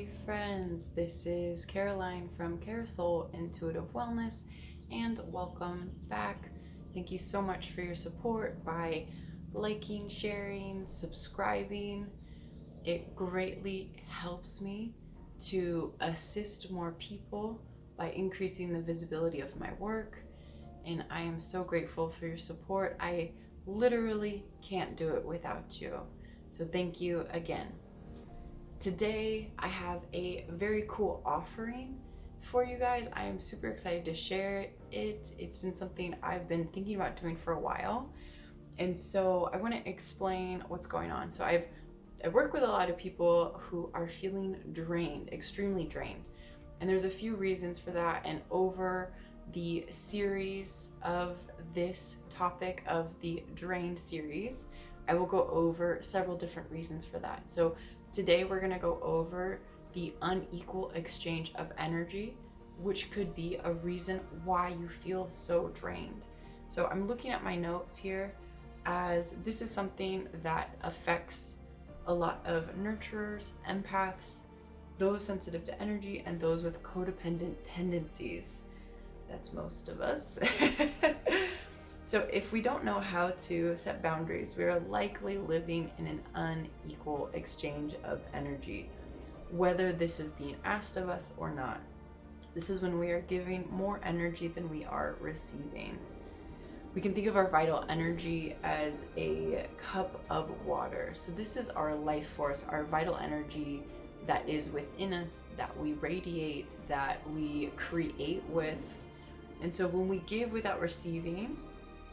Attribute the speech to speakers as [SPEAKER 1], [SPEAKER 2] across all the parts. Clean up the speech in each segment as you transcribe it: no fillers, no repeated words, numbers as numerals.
[SPEAKER 1] Hi friends, this is Caroline from Carousel Intuitive Wellness and welcome back. Thank you so much for your support by liking, sharing, subscribing. It greatly helps me to assist more people by increasing the visibility of my work, and I am so grateful for your support. I literally can't do it without you. So thank you again. Today, I have a very cool offering for you guys. I am super excited to share it. It's been something I've been thinking about doing for a while. And so I want to explain what's going on. So I work with a lot of people who are feeling drained, extremely drained. And there's a few reasons for that. And over the series of this topic of the drained series, I will go over several different reasons for that. So today we're going to go over the unequal exchange of energy, which could be a reason why you feel so drained. So I'm looking at my notes here, as this is something that affects a lot of nurturers, empaths, those sensitive to energy, and those with codependent tendencies. That's most of us. So if we don't know how to set boundaries, we are likely living in an unequal exchange of energy, whether this is being asked of us or not. This is when we are giving more energy than we are receiving. We can think of our vital energy as a cup of water. So this is our life force, our vital energy that is within us, that we radiate, that we create with. And so when we give without receiving,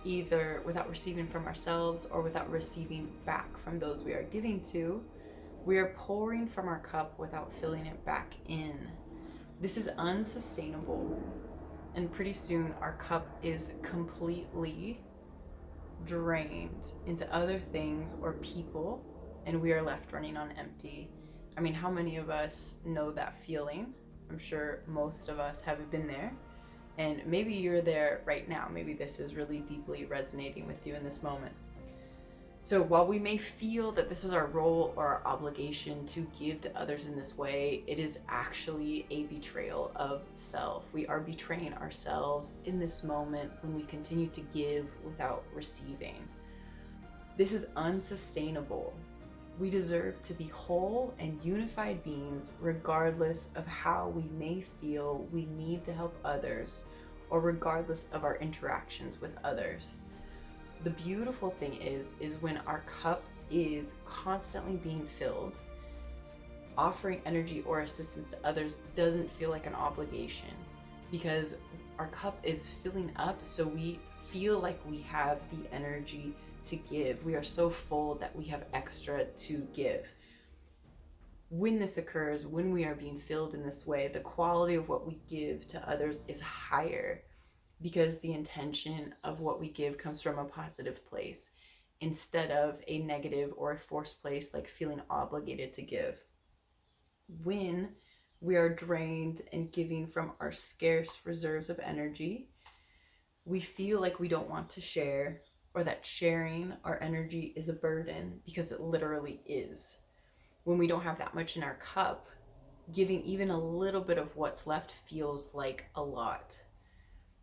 [SPEAKER 1] either without receiving from ourselves or without receiving back from those we are giving to, we are pouring from our cup without filling it back in. This is unsustainable, and pretty soon our cup is completely drained into other things or people, and we are left running on empty. I mean, how many of us know that feeling? I'm sure most of us have been there. And maybe you're there right now. Maybe this is really deeply resonating with you in this moment. So while we may feel that this is our role or our obligation to give to others in this way, it is actually a betrayal of self. We are betraying ourselves in this moment when we continue to give without receiving. This is unsustainable. We deserve to be whole and unified beings regardless of how we may feel we need to help others, or regardless of our interactions with others. The beautiful thing is when our cup is constantly being filled, offering energy or assistance to others doesn't feel like an obligation, because our cup is filling up, so we feel like we have the energy to give. We are so full that we have extra to give. When this occurs, when we are being filled in this way, the quality of what we give to others is higher, because the intention of what we give comes from a positive place instead of a negative or a forced place, like feeling obligated to give. When we are drained and giving from our scarce reserves of energy, we feel like we don't want to share, or that sharing our energy is a burden, because it literally is. When we don't have that much in our cup, giving even a little bit of what's left feels like a lot.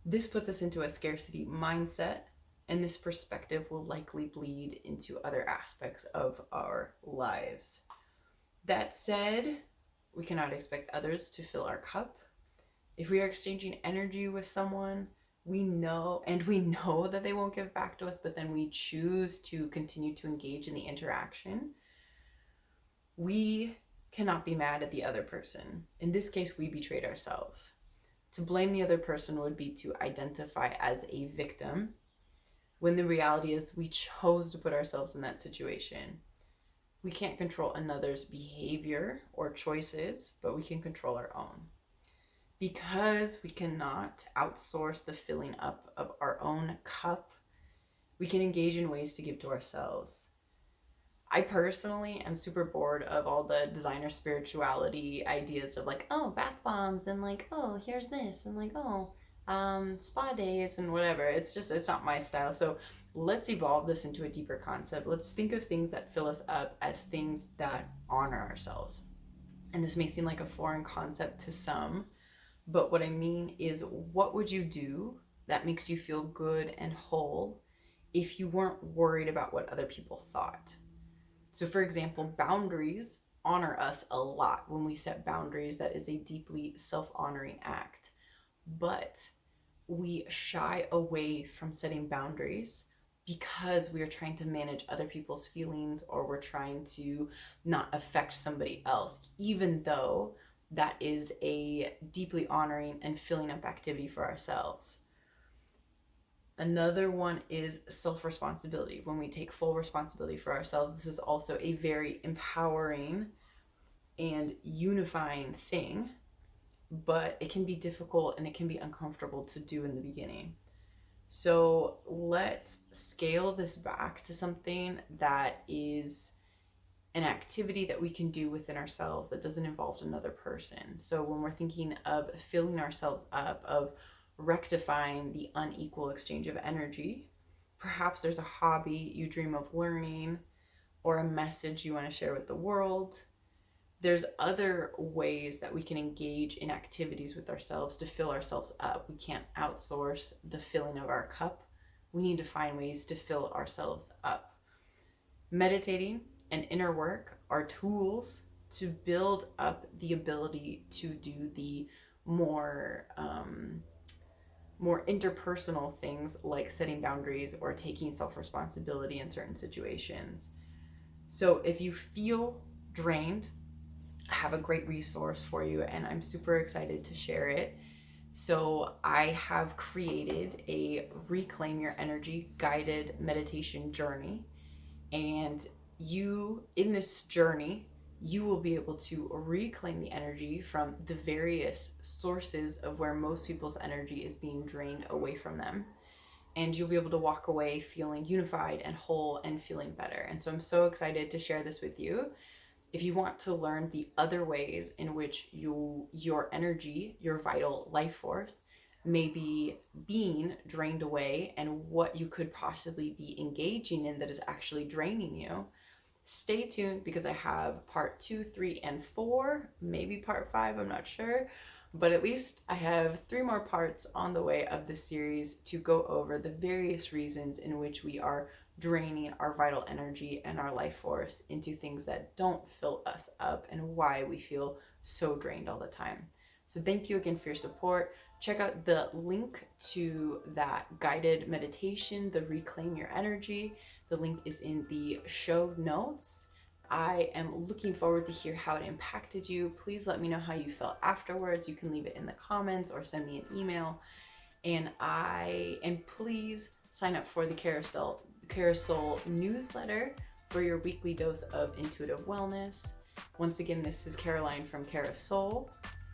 [SPEAKER 1] This puts us into a scarcity mindset, and this perspective will likely bleed into other aspects of our lives. That said, we cannot expect others to fill our cup. If we are exchanging energy with someone, we know that they won't give back to us, but then we choose to continue to engage in the interaction, we cannot be mad at the other person. In this case, we betrayed ourselves. To blame the other person would be to identify as a victim, when the reality is we chose to put ourselves in that situation. We can't control another's behavior or choices, but we can control our own. Because we cannot outsource the filling up of our own cup, we can engage in ways to give to ourselves. I personally am super bored of all the designer spirituality ideas of like, oh, bath bombs, and like, oh, here's this, and like, oh, spa days and whatever. It's not my style. So let's evolve this into a deeper concept. Let's think of things that fill us up as things that honor ourselves. And this may seem like a foreign concept to some, but what I mean is, what would you do that makes you feel good and whole if you weren't worried about what other people thought? So, for example, boundaries honor us a lot. When we set boundaries, that is a deeply self-honoring act. But we shy away from setting boundaries because we are trying to manage other people's feelings, or we're trying to not affect somebody else, even though that is a deeply honoring and filling up activity for ourselves. Another one is self-responsibility. When we take full responsibility for ourselves, this is also a very empowering and unifying thing, but it can be difficult and it can be uncomfortable to do in the beginning. So let's scale this back to something that is an activity that we can do within ourselves that doesn't involve another person. So when we're thinking of filling ourselves up, of rectifying the unequal exchange of energy, perhaps there's a hobby you dream of learning or a message you want to share with the world. There's other ways that we can engage in activities with ourselves to fill ourselves up. We can't outsource the filling of our cup. We need to find ways to fill ourselves up. Meditating and inner work are tools to build up the ability to do the more interpersonal things, like setting boundaries or taking self-responsibility in certain situations. So if you feel drained, I have a great resource for you, and I'm super excited to share it. So I have created a Reclaim Your Energy guided meditation journey. And you, in this journey, you will be able to reclaim the energy from the various sources of where most people's energy is being drained away from them. And you'll be able to walk away feeling unified and whole and feeling better. And so I'm so excited to share this with you. If you want to learn the other ways in which your energy, your vital life force, may be being drained away, and what you could possibly be engaging in that is actually draining you, stay tuned, because I have part 2, 3, and 4, maybe part 5, I'm not sure. But at least I have 3 more parts on the way of this series to go over the various reasons in which we are draining our vital energy and our life force into things that don't fill us up, and why we feel so drained all the time. So thank you again for your support. Check out the link to that guided meditation, the Reclaim Your Energy. The link is in the show notes. I am looking forward to hear how it impacted you. Please let me know how you felt afterwards. You can leave it in the comments or send me an email. And please sign up for the Carousel newsletter for your weekly dose of intuitive wellness. Once again, this is Caroline from Carousel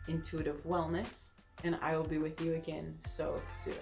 [SPEAKER 1] Intuitive Wellness, and I will be with you again so soon.